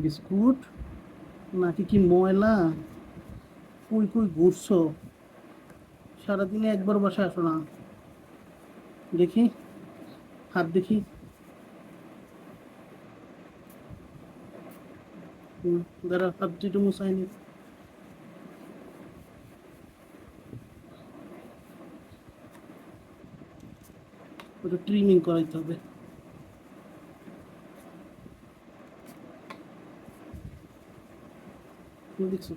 Biscuit নাকি কি ময়লা? কই কই ঘুরছো? সারাদিনে একবার বাসায় আসো না। দেখি, হাত দেখি। দাঁড়া, হাত দুটো মুছাইনি। ওটা ট্রিমিং করাইতে হবে। দেখছো?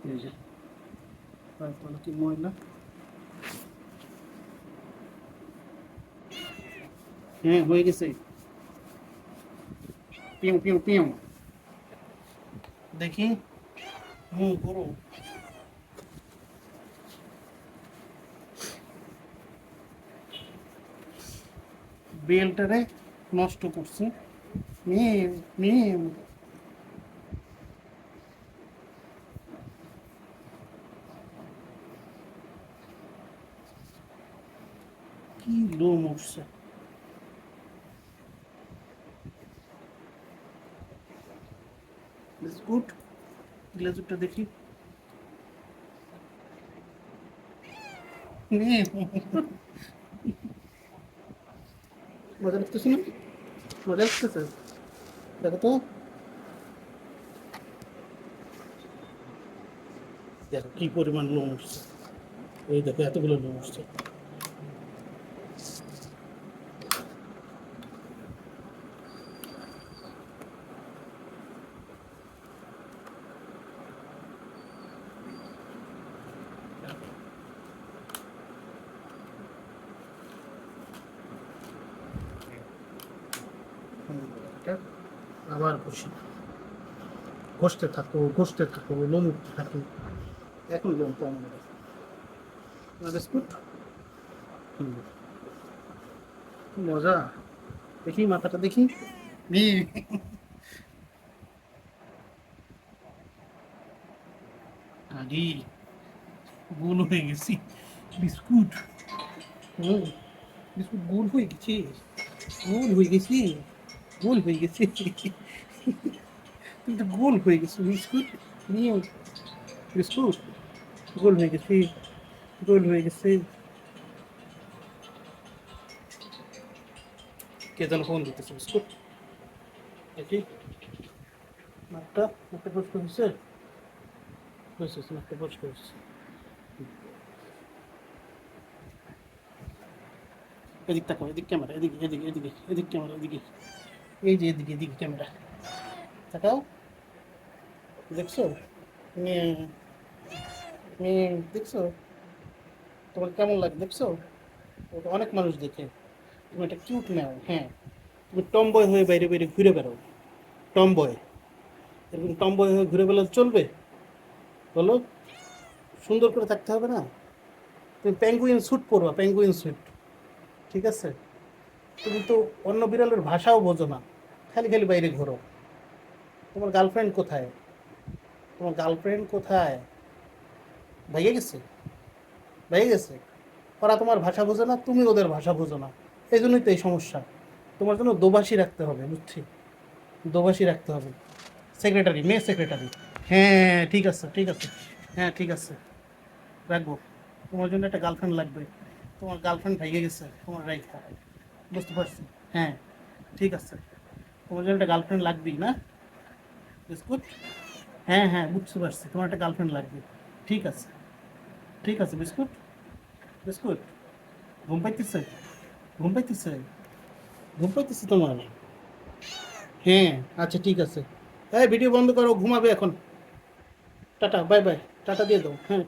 এই যে পায়ের কি ময়লা। হ্যাঁ, হয়ে গেছে। পিউ পিউ পিউ। দেখি। করো। বেলটারে নষ্ট করছে। Mu mu. কি লোম উঠছে। বিস্কুট, গ্লেজুরটা দেখি। মজা লাগতেছে না? মজা লাগতেছে? দেখো তো, দেখো কি পরিমাণ লোম উঠছে। এই দেখো এতগুলো লোম উঠছে। আবার খুশি। ঘষতে থাকো, লোম উঠতে থাকো। এখন লোম কম হবে। বিস্কুট মজা। দেখি মাথাটা দেখি। আরে, গোল হয়ে গেছি। বিস্কুট। হুম, বিস্কুট গোল হয়ে গেছে। গোল হয়ে গেছি। গোল হয়ে গেছে। তুমি তো গোল হয়ে গেছো বিস্কুট। নিয়ে বিস্কুট গোল হয়ে গেছে। গোল হয়ে গেছে। কে যেন ফোন দিতেছে। বিস্কুট দেখি। নাকটা নাকটা পরিষ্কার হয়েছে। হয়েছে, নাকটা পরিষ্কার হয়েছে। এদিক তাকাও, এদিক ক্যামেরা, এদিকে এদিকে এদিকে এদিক ক্যামেরা, এদিকে। এই যে এদিকে এদিকে ক্যামেরা তাকাও। দেখছো? মেয়ে মেয়ে দেখছো? তোমার কেমন লাগে দেখছো? ওটা অনেক মানুষ দেখে। তুমি একটা কিউট নাও। হ্যাঁ, তুমি টমবয় হয়ে বাইরে বাইরে ঘুরে বেড়াও। টমবয়, এরকম টমবয় হয়ে ঘুরে বেড়ালে চলবে? বলো। সুন্দর করে থাকতে হবে না? তুমি প্যাঙ্গুইন স্যুট পরবা, প্যাঙ্গুইন স্যুট। ঠিক আছে? তুমি তো অন্য বিড়ালের ভাষাও বোঝো না, খালি খালি বাইরে ঘোরো। তোমার গার্লফ্রেন্ড কোথায়? তোমার গার্লফ্রেন্ড কোথায়? ভাইয়া গেছে? ভাইয়া গেছে? ওরা তোমার ভাষা বোঝে না, তুমি ওদের ভাষা বোঝো না। এই জন্যই তো এই সমস্যা। তোমার জন্য দোভাষী রাখতে হবে, বুঝছি। দোভাষী রাখতে হবে। সেক্রেটারি, মেয়ে সেক্রেটারি। হ্যাঁ ঠিক আছে, ঠিক আছে। হ্যাঁ ঠিক আছে, রাখবো। তোমার জন্য একটা গার্লফ্রেন্ড লাগবে। তোমার গার্লফ্রেন্ড ভেঙে গেছে তোমার রাইখা। বুঝতে পারছি। হ্যাঁ ঠিক আছে, তোমার জন্য একটা গার্লফ্রেন্ড লাগবেই না? বিস্কুট। হ্যাঁ হ্যাঁ, বুঝতে পারছি, তোমার একটা গার্লফ্রেন্ড লাগবে। ঠিক আছে, ঠিক আছে বিস্কুট। বিস্কুট, ঘুম পাইতেছে? ঘুম পাইতেছে? ঘুম পাইতেছে তোমার? হ্যাঁ, আচ্ছা ঠিক আছে। হ্যাঁ, ভিডিও বন্ধ করো, ঘুমাবে এখন। Tata, bye bye. টাটা দিয়ে দাও। হ্যাঁ।